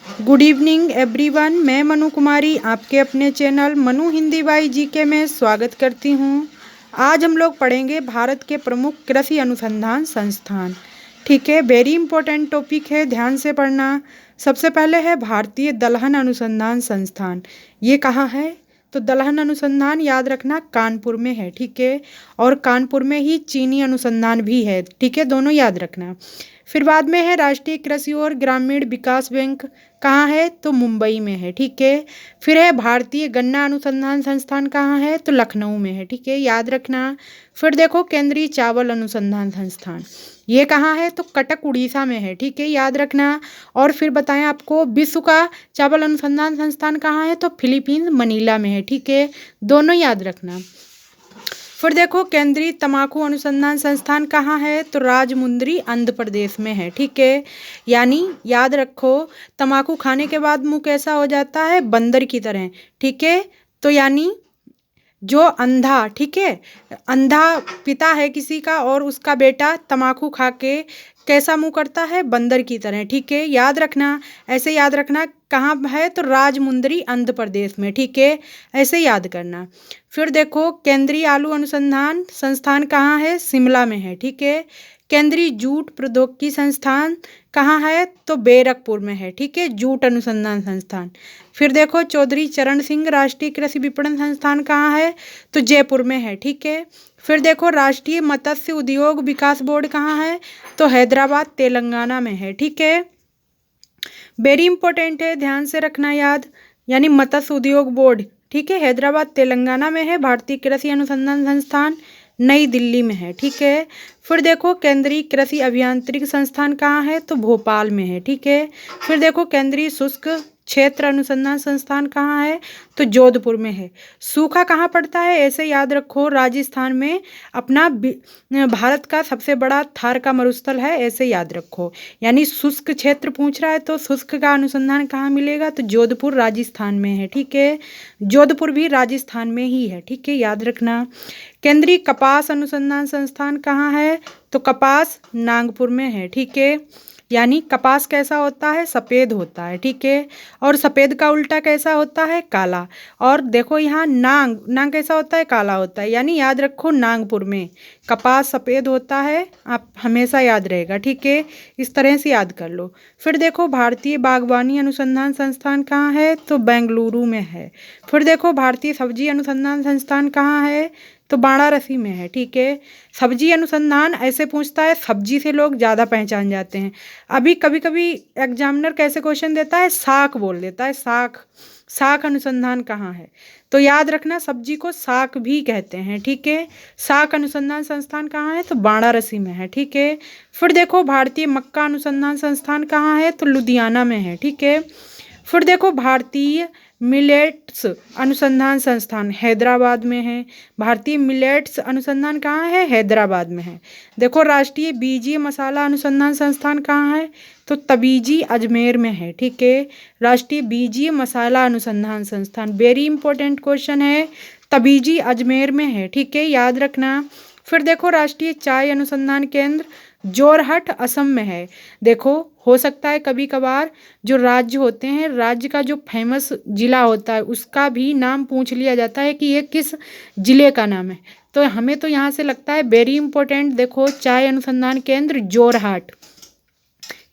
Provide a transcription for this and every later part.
Good evening everyone. मैं मनु कुमारी आपके अपने channel Manu Hindi by GK में स्वागत करती हूँ। आज हम लोग पढ़ेंगे भारत के प्रमुख कृषि अनुसंधान संस्थान। ठीक है, वेरी इंपॉर्टेंट टॉपिक है, ध्यान से पढ़ना। सबसे पहले है भारतीय दलहन अनुसंधान संस्थान। ये कहाँ है? तो दलहन अनुसंधान याद रखना कानपुर में है। ठीक है, और कानपुर में ही चीनी अनुसंधान भी है। ठीक है, दोनों याद रखना। फिर बाद में है राष्ट्रीय कृषि और ग्रामीण विकास बैंक। कहाँ है? तो मुंबई में है। ठीक है, फिर है भारतीय गन्ना अनुसंधान संस्थान। कहाँ है? तो लखनऊ में है। ठीक है, याद रखना। फिर देखो केंद्रीय चावल अनुसंधान संस्थान, ये कहाँ है? तो कटक उड़ीसा में है। ठीक है, याद रखना। और फिर बताएं आपको विश्व का चावल अनुसंधान संस्थान कहाँ है? तो फिलीपींस मनीला में है। ठीक है, दोनों याद रखना। फिर देखो केंद्रीय तंबाकू अनुसंधान संस्थान कहाँ है? तो राजमुंद्री आंध्र प्रदेश में है। ठीक है, यानी याद रखो तंबाकू खाने के बाद मुंह कैसा हो जाता है? बंदर की तरह। ठीक है, तो यानी जो अंधा, ठीक है, अंधा पिता है किसी का और उसका बेटा तंबाकू खा के कैसा मुंह करता है? बंदर की तरह। ठीक है, याद रखना। ऐसे याद रखना कहाँ है? तो राजमुंदरी आंध्र प्रदेश में। ठीक है, ऐसे याद करना। फिर देखो केंद्रीय आलू अनुसंधान संस्थान कहाँ है? शिमला में है। ठीक है, केंद्रीय जूट प्रौद्योगिकी संस्थान कहाँ है? तो बैरकपुर में है। ठीक है, जूट अनुसंधान संस्थान। फिर देखो चौधरी चरण सिंह राष्ट्रीय कृषि विपणन संस्थान कहाँ है? तो जयपुर में है। ठीक है, फिर देखो राष्ट्रीय मत्स्य उद्योग विकास बोर्ड कहाँ है? तो हैदराबाद तेलंगाना में है। ठीक है, वेरी इंपॉर्टेंट है, ध्यान से रखना याद। यानी मत्स्य उद्योग बोर्ड, ठीक है, हैदराबाद तेलंगाना में है। भारतीय कृषि अनुसंधान संस्थान नई दिल्ली में है। ठीक है, फिर देखो केंद्रीय कृषि अभियांत्रिकी संस्थान कहाँ है? तो भोपाल में है। ठीक है, फिर देखो केंद्रीय शुष्क क्षेत्र अनुसंधान संस्थान कहाँ है? तो जोधपुर में है। सूखा कहाँ पड़ता है? ऐसे याद रखो राजस्थान में अपना भारत का सबसे बड़ा थार का मरुस्थल है, ऐसे याद रखो। यानी शुष्क क्षेत्र पूछ रहा है तो शुष्क का अनुसंधान कहाँ मिलेगा? तो जोधपुर राजस्थान में है। ठीक है, जोधपुर भी राजस्थान में ही है। ठीक है, याद रखना। केंद्रीय कपास अनुसंधान संस्थान कहाँ है? तो कपास नागपुर में है। ठीक है, यानी कपास कैसा होता है? सफ़ेद होता है। ठीक है, और सफ़ेद का उल्टा कैसा होता है? काला। और देखो यहाँ नांग, नांग कैसा होता है? काला होता है। यानी याद रखो नागपुर में कपास सफ़ेद होता है, आप हमेशा याद रहेगा। ठीक है, इस तरह से याद कर लो। फिर देखो भारतीय बागवानी अनुसंधान संस्थान कहाँ है? तो बेंगलुरु में है। फिर देखो भारतीय सब्जी अनुसंधान संस्थान कहाँ है? तो वाराणसी में है। ठीक है, सब्जी अनुसंधान ऐसे पूछता है, सब्जी से लोग ज़्यादा पहचान जाते हैं। अभी कभी कभी एग्जामिनर कैसे क्वेश्चन देता है? शाक बोल देता है, शाक। शाक अनुसंधान कहाँ है? तो याद रखना सब्जी को शाक भी कहते हैं। ठीक है, शाक अनुसंधान संस्थान कहाँ है? तो वाराणसी में है। ठीक है, फिर देखो भारतीय मक्का अनुसंधान संस्थान कहाँ है? तो लुधियाना में है। ठीक है, फिर देखो भारतीय मिलेट्स अनुसंधान संस्थान हैदराबाद में है। भारतीय मिलेट्स अनुसंधान कहाँ है? हैदराबाद में है। देखो राष्ट्रीय बीजीय मसाला अनुसंधान संस्थान कहाँ है? तो तबीजी अजमेर में है। ठीक है, राष्ट्रीय बीजीय मसाला अनुसंधान संस्थान, वेरी इंपॉर्टेंट क्वेश्चन है, तबीजी अजमेर में है। ठीक है, याद रखना। फिर देखो राष्ट्रीय चाय अनुसंधान केंद्र जोरहट असम में है। देखो हो सकता है कभी कभार जो राज्य होते हैं, राज्य का जो फेमस जिला होता है उसका भी नाम पूछ लिया जाता है कि ये किस जिले का नाम है। तो हमें तो यहाँ से लगता है वेरी इंपॉर्टेंट, देखो चाय अनुसंधान केंद्र जोरहाट।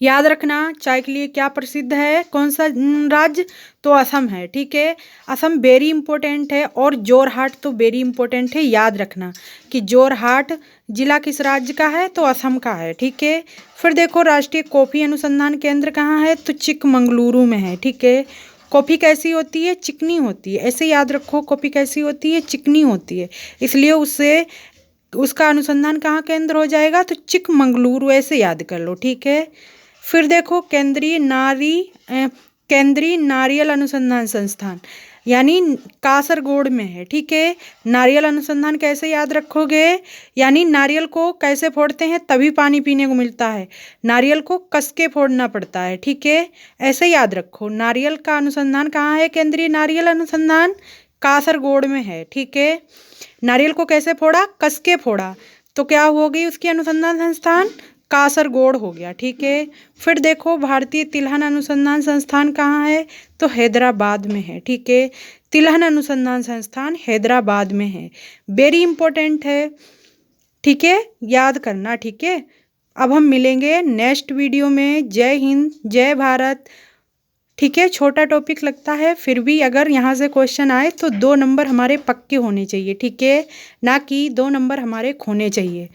याद रखना चाय के लिए क्या प्रसिद्ध है? कौन सा राज्य? तो असम है। ठीक है, असम वेरी इंपॉर्टेंट है, और जोरहाट तो वेरी इंपॉर्टेंट है। याद रखना कि जोरहाट जिला किस राज्य का है? तो असम का है। ठीक है, फिर देखो राष्ट्रीय कॉफ़ी अनुसंधान केंद्र कहाँ है? तो चिकमंगलुरु में है। ठीक है, कॉफ़ी कैसी होती है? चिकनी होती है। ऐसे याद रखो कॉफ़ी कैसी होती है? चिकनी होती है, इसलिए उससे उसका अनुसंधान कहाँ केंद्र हो जाएगा? तो चिकमंगलुरु, ऐसे याद कर लो। ठीक है, फिर देखो केंद्रीय नारियल अनुसंधान संस्थान, यानी कासरगोड में है। ठीक है, नारियल अनुसंधान कैसे याद रखोगे? यानी नारियल को कैसे फोड़ते हैं तभी पानी पीने को मिलता है? नारियल को कस के फोड़ना पड़ता है। ठीक है, ऐसे याद रखो। नारियल का अनुसंधान कहाँ है? केंद्रीय नारियल अनुसंधान कासरगोड में है। ठीक है, नारियल को कैसे फोड़ा? कस के फोड़ा, तो क्या हो गई उसकी अनुसंधान संस्थान? कासरगोड हो गया, ठीक है। फिर देखो भारतीय तिलहन अनुसंधान संस्थान कहाँ है, तो हैदराबाद में है, ठीक है। तिलहन अनुसंधान संस्थान हैदराबाद में है, वेरी इंपॉर्टेंट है, ठीक है, याद करना, ठीक है। अब हम मिलेंगे नेक्स्ट वीडियो में। जय हिंद, जय भारत, ठीक है। छोटा टॉपिक लगता है, फिर भी अगर यहाँ से क्वेश्चन आए तो 2 नंबर हमारे पक्के होने चाहिए, ठीक है, ना कि 2 नंबर हमारे खोने चाहिए।